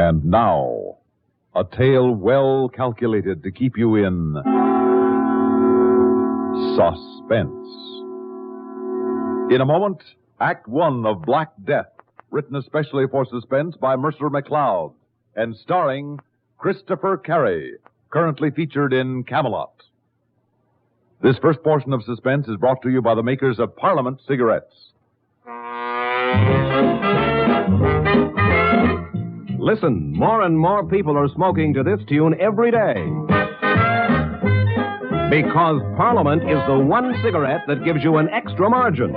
And now, a tale well calculated to keep you in suspense. In a moment, Act One of Black Death, written especially for Suspense by Mercer MacLeod, and starring Christopher Cary, currently featured in Camelot. This first portion of Suspense is brought to you by the makers of Parliament cigarettes. Listen, more and more people are smoking to this tune every day. Because Parliament is the one cigarette that gives you an extra margin.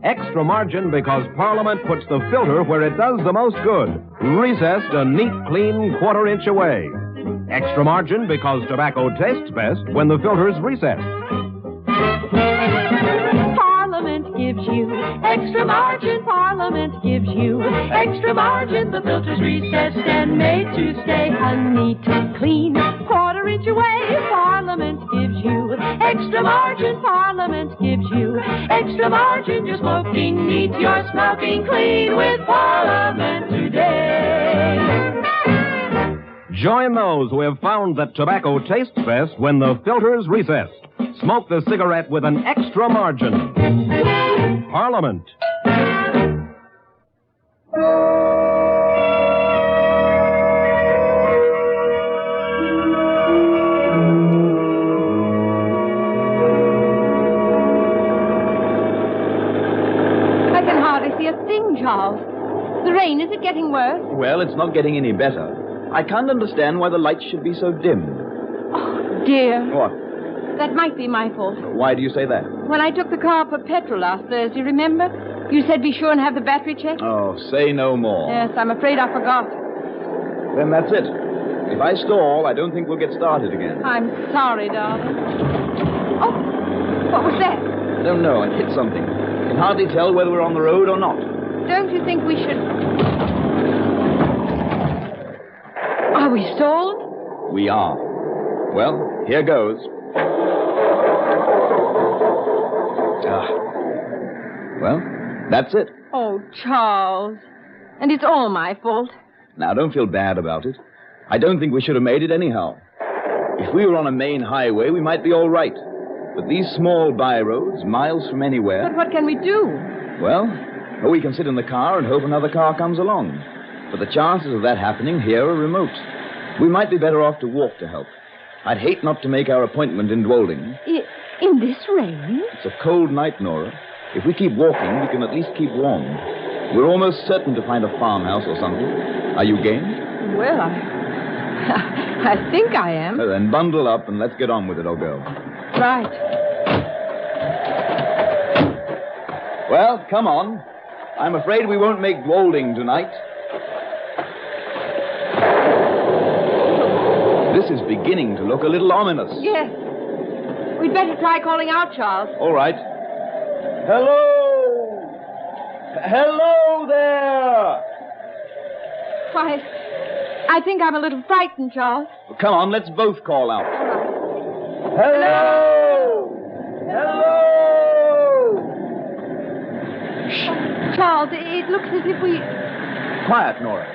Extra margin because Parliament puts the filter where it does the most good. Recessed a neat, clean quarter-inch away. Extra margin because tobacco tastes best when the filter's recessed. Parliament gives you extra margin. Parliament gives you extra margin. The filter's recessed and made to stay a neat, clean quarter-inch away. Parliament gives you extra margin. Parliament gives you extra margin. You're smoking neat, you're smoking clean with Parliament today. Join those who have found that tobacco tastes best when the filter's recessed. Smoke the cigarette with an extra margin. Parliament. I can hardly see a thing, Charles. The rain, is it getting worse? Well, it's not getting any better. I can't understand why the lights should be so dim. Oh, dear. What? That might be my fault. Why do you say that? When I took the car for petrol last Thursday, remember? You said be sure and have the battery checked? Oh, say no more. Yes, I'm afraid I forgot. Then that's it. If I stall, I don't think we'll get started again. I'm sorry, darling. Oh, what was that? I don't know. I hit something. Can hardly tell whether we're on the road or not. Don't you think we should... Are we stalled? We are. Well, here goes. Well, that's it. Oh, Charles. And it's all my fault. Now, don't feel bad about it. I don't think we should have made it anyhow. If we were on a main highway, we might be all right. But these small byroads, miles from anywhere... But what can we do? Well, we can sit in the car and hope another car comes along. But the chances of that happening here are remote. We might be better off to walk to help. I'd hate not to make our appointment in Dwolding. In this rain? It's a cold night, Nora. If we keep walking, we can at least keep warm. We're almost certain to find a farmhouse or something. Are you game? Well, I think I am. Well, then bundle up and let's get on with it, old girl. Right. Well, come on. I'm afraid we won't make Dwolding tonight. This is beginning to look a little ominous. Yes. We'd better try calling out, Charles. All right. Hello! Hello there! Why, I think I'm a little frightened, Charles. Well, come on, let's both call out. All right. Hello! Hello! Shh. Charles, it looks as if we... Quiet, Nora.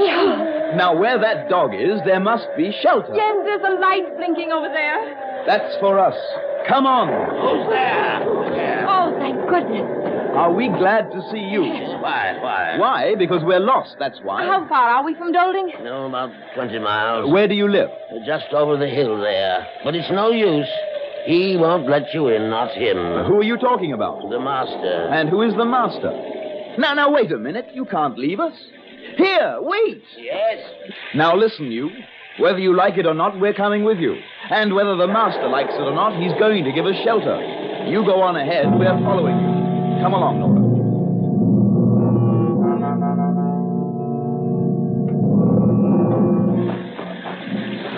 Charles. Now, where that dog is, there must be shelter. Yes, there's a light blinking over there. That's for us. Come on. Who's there? Oh, thank goodness. Are we glad to see you? Why? Why? Because we're lost, that's why. How far are we from Dwolding? No, about 20 miles. Where do you live? Just over the hill there. But it's no use. He won't let you in, not him. Who are you talking about? The master. And who is the master? Now, wait a minute. You can't leave us. Here, wait. Yes? Now, listen, you. Whether you like it or not, we're coming with you. And whether the master likes it or not, he's going to give us shelter. You go on ahead. We're following you. Come along, Nora.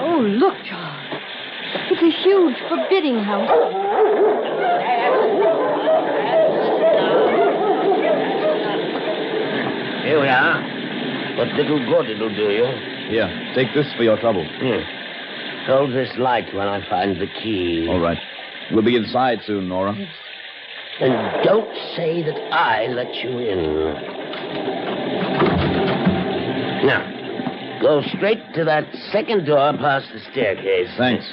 Oh, look, Charles. It's a huge, forbidding house. Here we are. What little good it'll do you. Here, take this for your trouble. Hold this light when I find the key. All right. We'll be inside soon, Nora. Yes. And don't say that I let you in. Now, go straight to that second door past the staircase. Thanks.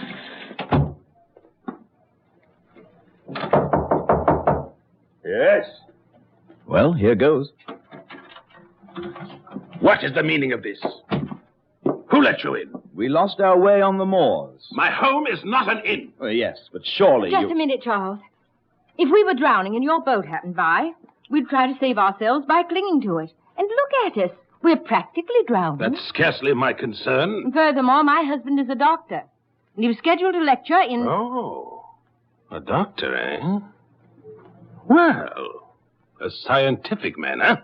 Yes? Well, here goes. What is the meaning of this? Who let you in? We lost our way on the moors. My home is not an inn. Well, yes, but surely Just a minute, Charles. If we were drowning and your boat happened by, we'd try to save ourselves by clinging to it. And look at us. We're practically drowning. That's scarcely my concern. And furthermore, my husband is a doctor. And he was scheduled to lecture in... Oh, a doctor, eh? Well, a scientific man, huh?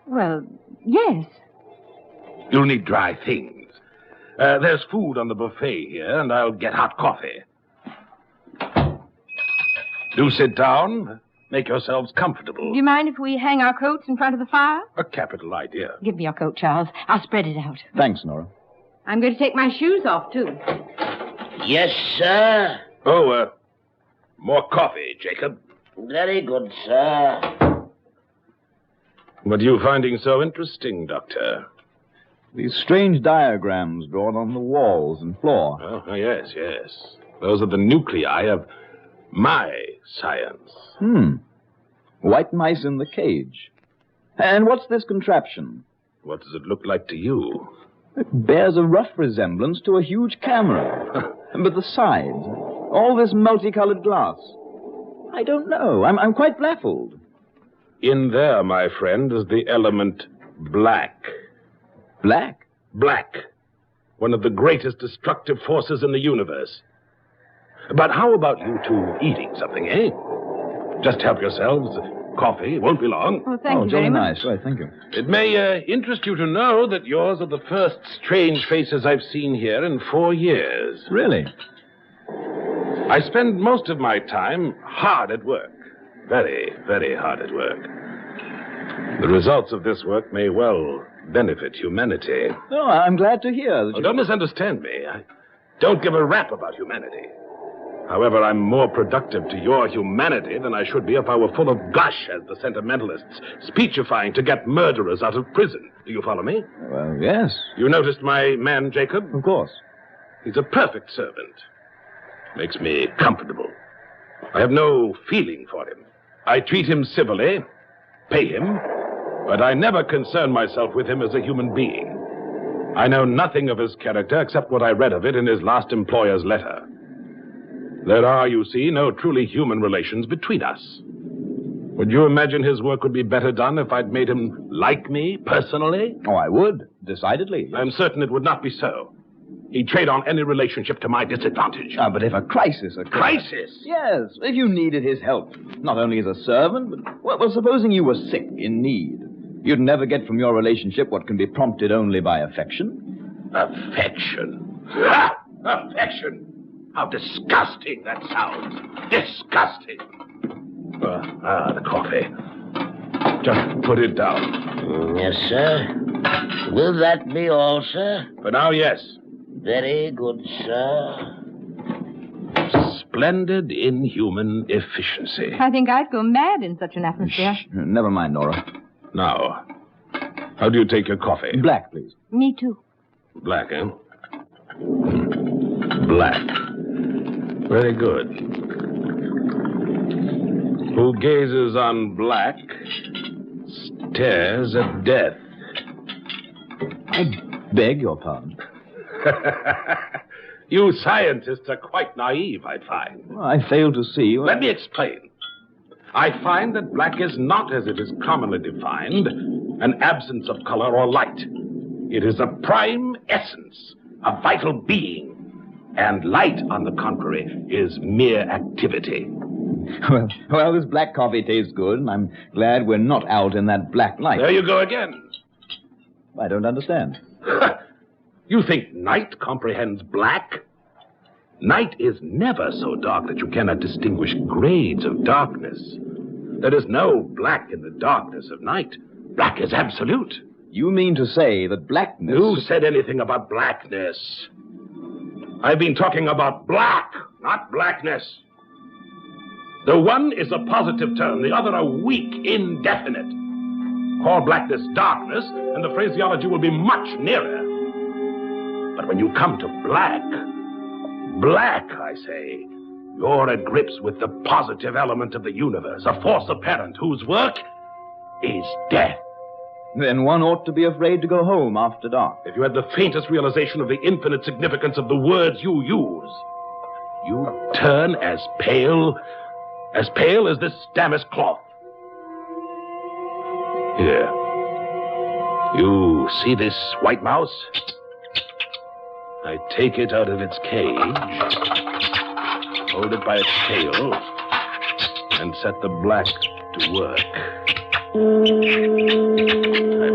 Well, yes. You'll need dry things. There's food on the buffet here, and I'll get hot coffee. Do sit down. Make yourselves comfortable. Do you mind if we hang our coats in front of the fire? A capital idea. Give me your coat, Charles. I'll spread it out. Thanks, Nora. I'm going to take my shoes off, too. Yes, sir. Oh, more coffee, Jacob. Very good, sir. What are you finding so interesting, Doctor? These strange diagrams drawn on the walls and floor. Oh, yes. Those are the nuclei of my science. White mice in the cage. And what's this contraption? What does it look like to you? It bears a rough resemblance to a huge camera. But the sides, all this multicolored glass. I don't know. I'm quite baffled. In there, my friend, is the element black. Black? Black. One of the greatest destructive forces in the universe. But how about you two eating something, eh? Just help yourselves. Coffee won't be long. Oh, thank you very much. Nice. Right, thank you. It may interest you to know that yours are the first strange faces I've seen here in 4 years. Really? I spend most of my time hard at work. Very, very hard at work. The results of this work may well benefit humanity. Oh, I'm glad to hear that Oh, don't misunderstand me. I don't give a rap about humanity. However, I'm more productive to your humanity than I should be if I were full of gush as the sentimentalists, speechifying to get murderers out of prison. Do you follow me? Well, yes. You noticed my man, Jacob? Of course. He's a perfect servant. Makes me comfortable. I have no feeling for him. I treat him civilly, pay him, but I never concern myself with him as a human being. I know nothing of his character except what I read of it in his last employer's letter. There are, you see, no truly human relations between us. Would you imagine his work would be better done if I'd made him like me, personally? Oh, I would, decidedly. I'm certain it would not be so. He'd trade on any relationship to my disadvantage. But if a crisis occurred... Crisis? Yes, if you needed his help, not only as a servant, but, well, supposing you were sick, in need. You'd never get from your relationship what can be prompted only by affection. Affection? Ha! Affection! How disgusting that sounds. Disgusting. The coffee. Just put it down. Yes, sir. Will that be all, sir? For now, yes. Very good, sir. Splendid inhuman efficiency. I think I'd go mad in such an atmosphere. Shh. Never mind, Nora. Now, how do you take your coffee? Black, please. Me too. Black, eh? Black. Very good. Who gazes on black stares at death. I beg your pardon. You scientists are quite naive, I find. Well, I fail to see... Let me explain. I find that black is not, as it is commonly defined, an absence of color or light. It is a prime essence, a vital being. And light, on the contrary, is mere activity. Well, this black coffee tastes good, and I'm glad we're not out in that black light. There you go again. I don't understand. You think night comprehends black? Night is never so dark that you cannot distinguish grades of darkness. There is no black in the darkness of night. Black is absolute. You mean to say that blackness... Who said anything about blackness? I've been talking about black, not blackness. The one is a positive term, the other a weak, indefinite. Call blackness darkness, and the phraseology will be much nearer. But when you come to black, I say, you're at grips with the positive element of the universe, a force apparent whose work is death. Then one ought to be afraid to go home after dark. If you had the faintest realization of the infinite significance of the words you use, you'd turn as pale as this damask cloth. Here. You see this white mouse? I take it out of its cage, hold it by its tail, and set the black to work. I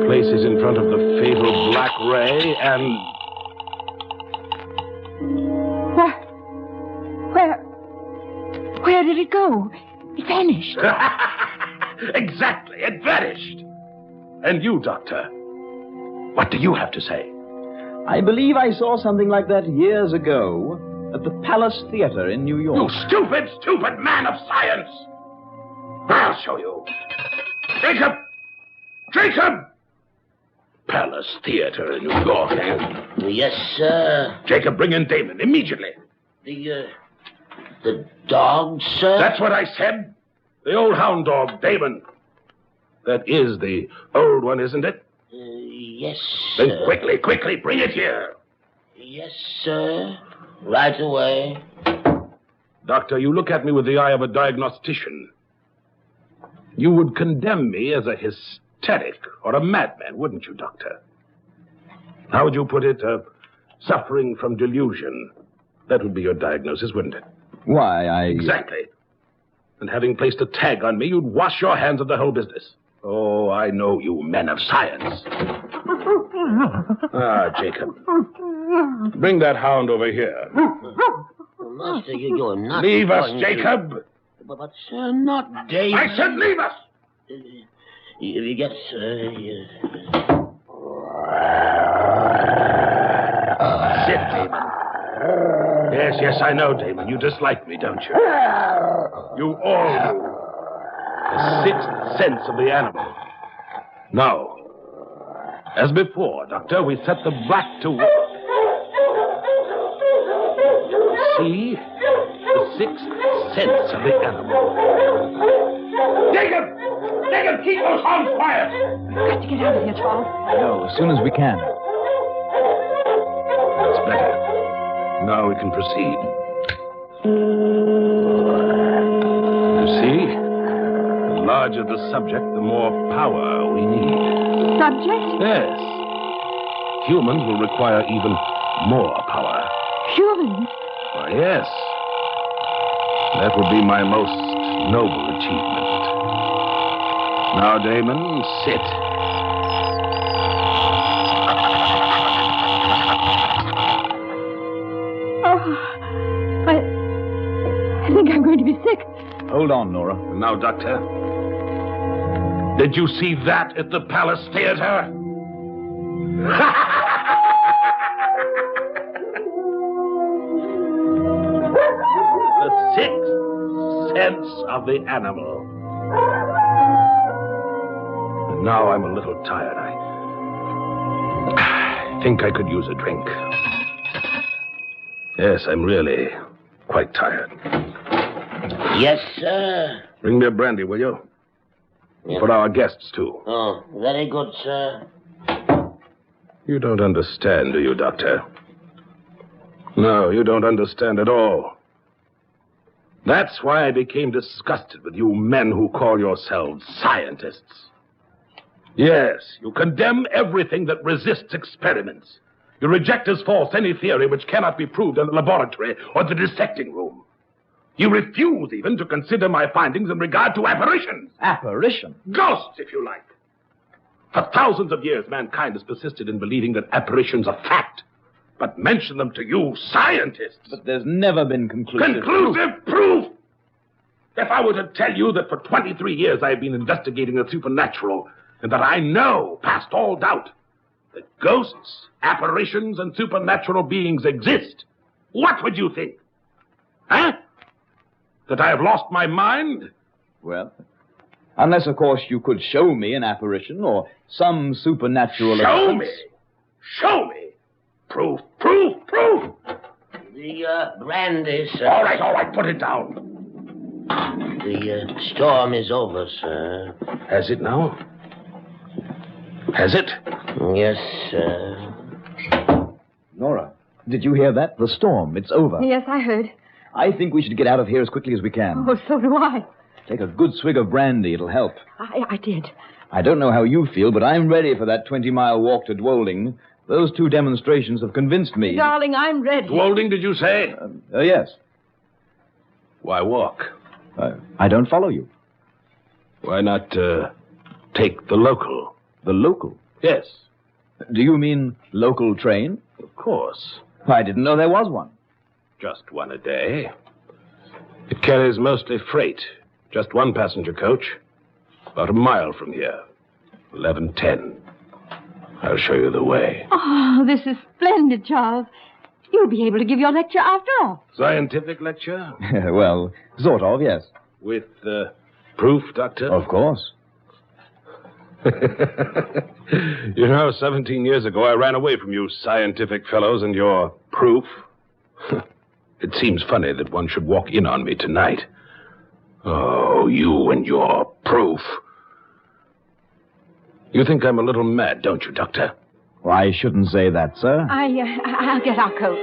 place it in front of the fatal black ray and... Where did it go? It vanished. Exactly, it vanished. And you, Doctor, what do you have to say? I believe I saw something like that years ago at the Palace Theater in New York. You stupid man of science! I'll show you. Jacob! Palace Theater in New York, eh? Yes, sir. Jacob, bring in Damon immediately. The dog, sir? That's what I said. The old hound dog, Damon. That is the old one, isn't it? Yes, sir. Then quickly, bring it here. Yes, sir. Right away. Doctor, you look at me with the eye of a diagnostician. You would condemn me as a hysteric or a madman, wouldn't you, Doctor? How would you put it? Suffering from delusion. That would be your diagnosis, wouldn't it? Why, Exactly. And having placed a tag on me, you'd wash your hands of the whole business. Oh, I know you men of science. Jacob. Bring that hound over here. Master, you're not... Leave us, Jacob. But, sir, not David. I said leave us. You get, sir... Sit, Damon. Yes, I know, Damon. You dislike me, don't you? You all do. The sixth sense of the animal. Now, as before, Doctor, we set the black to work. See? The sixth sense of the animal. Jacob, keep those hounds quiet! We've got to get out of here, Charles. No, as soon as we can. That's better. Now we can proceed. You see? The larger the subject, the more power we need. Subject? Yes. Humans will require even more power. Humans? Why, yes. That would be my most noble achievement. Now, Damon, sit. I think I'm going to be sick. Hold on, Nora. Now, Doctor, did you see that at the Palace Theater? The sixth sense of the animal. And now I'm a little tired. I think I could use a drink. Yes, I'm really quite tired. Yes, sir. Bring me a brandy, will you? Yeah. For our guests, too. Oh, very good, sir. You don't understand, do you, Doctor? No, you don't understand at all. That's why I became disgusted with you men who call yourselves scientists. Yes, you condemn everything that resists experiments. You reject as false any theory which cannot be proved in the laboratory or the dissecting room. You refuse even to consider my findings in regard to apparitions. Apparition? Ghosts, if you like. For thousands of years, mankind has persisted in believing that apparitions are fact. But mention them to you scientists. But there's never been conclusive proof! If I were to tell you that for 23 years I have been investigating the supernatural, and that I know, past all doubt, that ghosts, apparitions, and supernatural beings exist, what would you think? Huh? That I have lost my mind? Well, Unless, of course, you could show me an apparition or some supernatural Show occurrence. me! Show me! Proof, proof, proof! The brandy, sir. All right, put it down. The storm is over, sir. Has it now? Has it? Yes, sir. Nora, did you hear that? The storm. It's over. Yes, I heard. I think we should get out of here as quickly as we can. Oh, so do I. Take a good swig of brandy. It'll help. I did. I don't know how you feel, but I'm ready for that 20-mile walk to Dwolding. Those 2 demonstrations have convinced me. Darling, I'm ready. Dwolding, did you say? Yes. Why walk? I don't follow you. Why not take the local? The local? Yes, Do you mean local train? of course. I didn't know there was one. Just one a day. It carries mostly freight. Just one passenger coach. About a mile from here. 11:10. I'll show you the way. Oh, this is splendid, Charles. You'll be able to give your lecture after all. Scientific lecture? Well, sort of, yes. With proof, Doctor? Of course. You know, 17 years ago, I ran away from you scientific fellows and your proof. It seems funny that one should walk in on me tonight. Oh, you and your proof. You think I'm a little mad, don't you, Doctor? Well, I shouldn't say that, sir. I'll get our coat.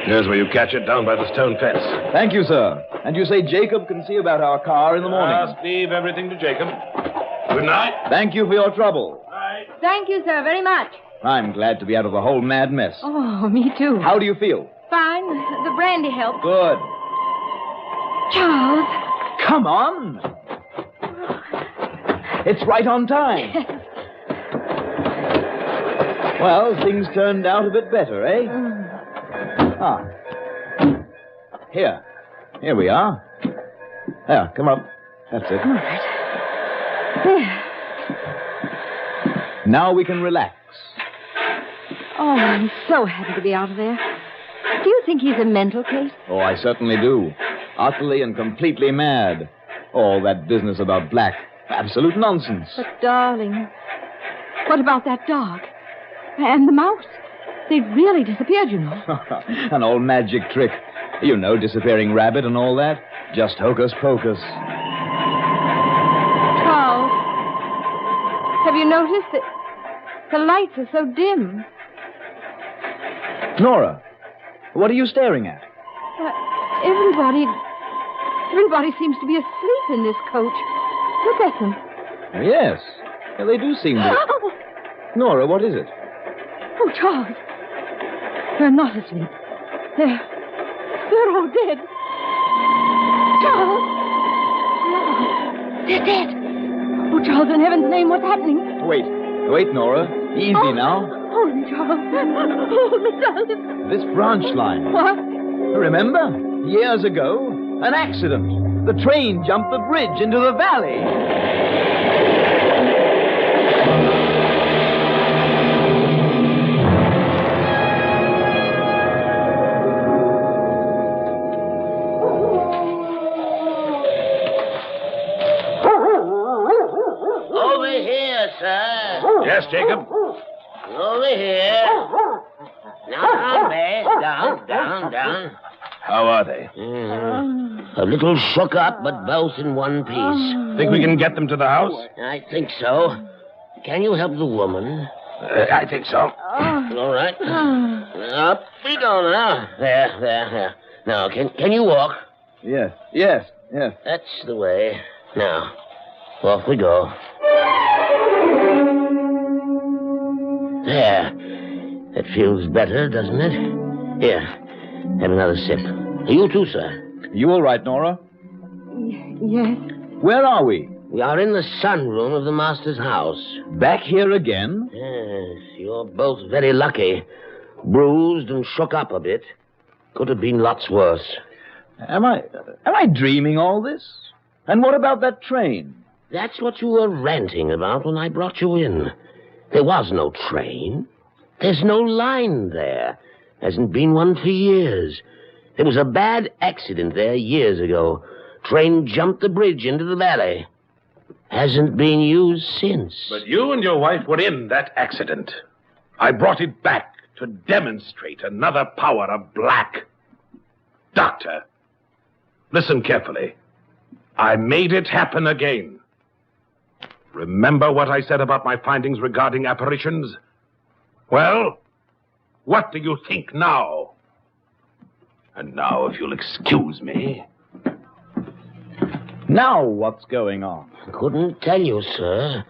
Here's where you catch it, down by the stone fence. Thank you, sir. And you say Jacob can see about our car in the morning. Just leave everything to Jacob. Good night. Thank you for your trouble. Thank you, sir, very much. I'm glad to be out of the whole mad mess. Oh, me too. How do you feel? Fine. The brandy helped. Good. Charles. Come on. It's right on time. Well, things turned out a bit better, eh? Ah. Here we are. There, come up. That's it. All right. There. Now we can relax. Oh, I'm so happy to be out of there. Do you think he's a mental case? Oh, I certainly do. Utterly and completely mad. All that business about black. Absolute nonsense. But, darling, what about that dog? And the mouse? They really disappeared, you know. An old magic trick. You know, disappearing rabbit and all that. Just hocus pocus. Charles, have you noticed that the lights are so dim? Nora, what are you staring at? Everybody seems to be asleep in this coach. Look at them. Yes. Yeah, they do seem to. Nora, what is it? Oh, Charles. They're not asleep. They're all dead. Charles. No. They're dead. Oh, Charles, in heaven's name, what's happening? Wait, Nora. Easy now. Hold me, Charles. Hold me, darling. This branch line. What? Remember? Years ago, an accident. The train jumped the bridge into the valley. Over here, sir. Yes, Jacob? Over here. Now, down. How are they? A little shook up, but both in one piece. Think we can get them to the house? I think so. Can you help the woman? I think so. All right. Up we go now. There. Now, can you walk? Yes. That's the way. Now, off we go. There. That feels better, doesn't it? Here, have another sip. You too, sir. You all right, Nora? Yes. Where are we? We are in the sunroom of the master's house. Back here again? Yes, you're both very lucky. Bruised and shook up a bit. Could have been lots worse. Am I dreaming all this? And what about that train? That's what you were ranting about when I brought you in. There was no train. There's no line there. Hasn't been one for years. There was a bad accident there years ago. Train jumped the bridge into the valley. Hasn't been used since. But you and your wife were in that accident. I brought it back to demonstrate another power of black. Doctor, listen carefully. I made it happen again. Remember what I said about my findings regarding apparitions? Well, what do you think now? And now, if you'll excuse me... Now what's going on? Couldn't tell you, sir.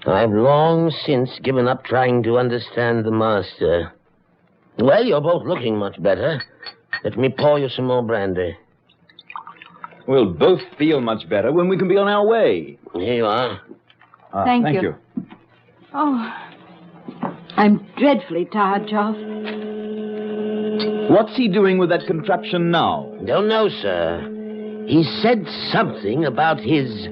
I've long since given up trying to understand the master. Well, you're both looking much better. Let me pour you some more brandy. We'll both feel much better when we can be on our way. Here you are. Thank you. Oh, I'm dreadfully tired, Charles. What's he doing with that contraption now? Don't know, sir. He said something about his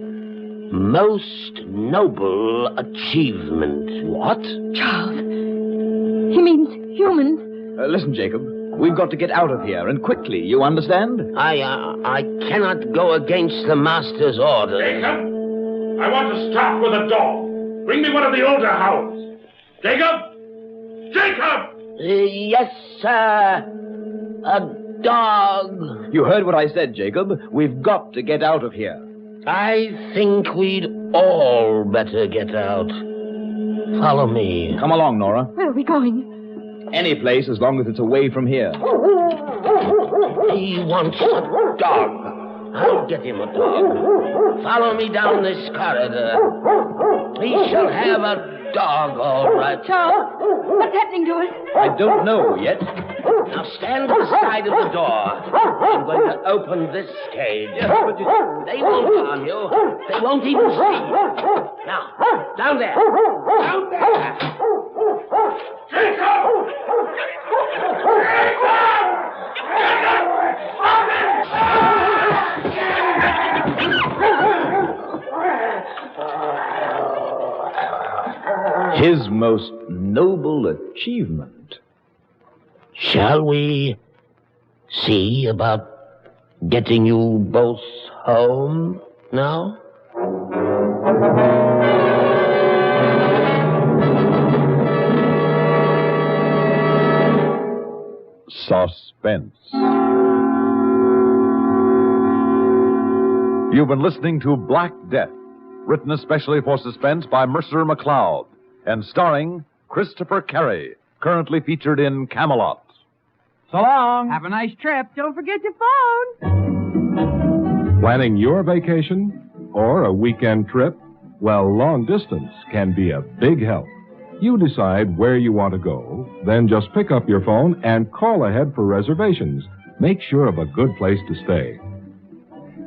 most noble achievement. What? Charles, he means humans. Listen, Jacob. We've got to get out of here, and quickly, you understand? I cannot go against the master's orders. Jacob, I want to start with a dog. Bring me one of the older hounds. Jacob! Jacob! Yes, sir. A dog. You heard what I said, Jacob. We've got to get out of here. I think we'd all better get out. Follow me. Come along, Nora. Where are we going? Any place as long as it's away from here. He wants a dog. I'll get him a dog. Follow me down this corridor. He shall have a dog, all right. Charles, what's happening to us? I don't know yet. Now stand to the side of the door. I'm going to open this cage. They won't harm you. They won't even see you. Now, down there. Down there. Jacob! His most noble achievement. Shall we see about getting you both home now? Suspense. You've been listening to Black Death, written especially for Suspense by Mercer MacLeod, and starring Christopher Cary, currently featured in Camelot. So long. Have a nice trip. Don't forget your phone. Planning your vacation or a weekend trip? Well, long distance can be a big help. You decide where you want to go, then just pick up your phone and call ahead for reservations. Make sure of a good place to stay.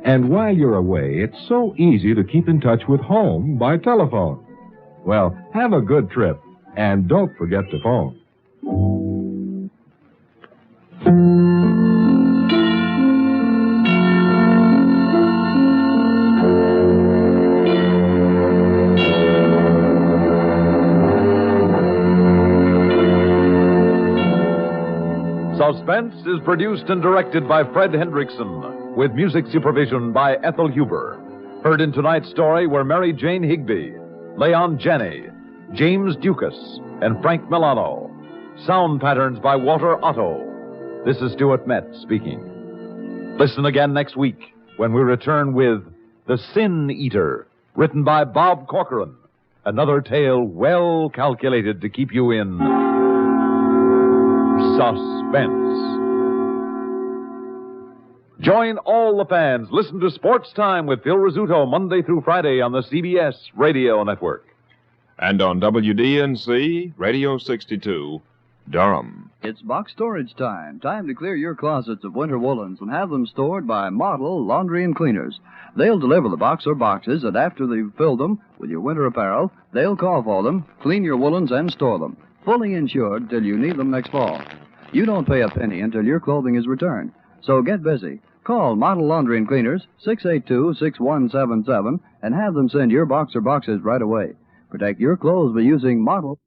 And while you're away, it's so easy to keep in touch with home by telephone. Well, have a good trip, and don't forget to phone. Suspense is produced and directed by Fred Hendrickson, with music supervision by Ethel Huber. Heard in tonight's story were Mary Jane Higby, Leon Janney, James Dukas, and Frank Milano. Sound patterns by Walter Otto. This is Stuart Metz speaking. Listen again next week when we return with The Sin Eater, written by Bob Corcoran. Another tale well calculated to keep you in suspense. Join all the fans. Listen to Sports Time with Phil Rizzuto Monday through Friday on the CBS Radio Network. And on WDNC, Radio 62, Durham. It's box storage time. Time to clear your closets of winter woolens and have them stored by Model Laundry and Cleaners. They'll deliver the box or boxes, and after they've filled them with your winter apparel, they'll call for them, clean your woolens, and store them. Fully insured till you need them next fall. You don't pay a penny until your clothing is returned. So get busy. Call Model Laundry and Cleaners, 682-6177, and have them send your box or boxes right away. Protect your clothes by using Model.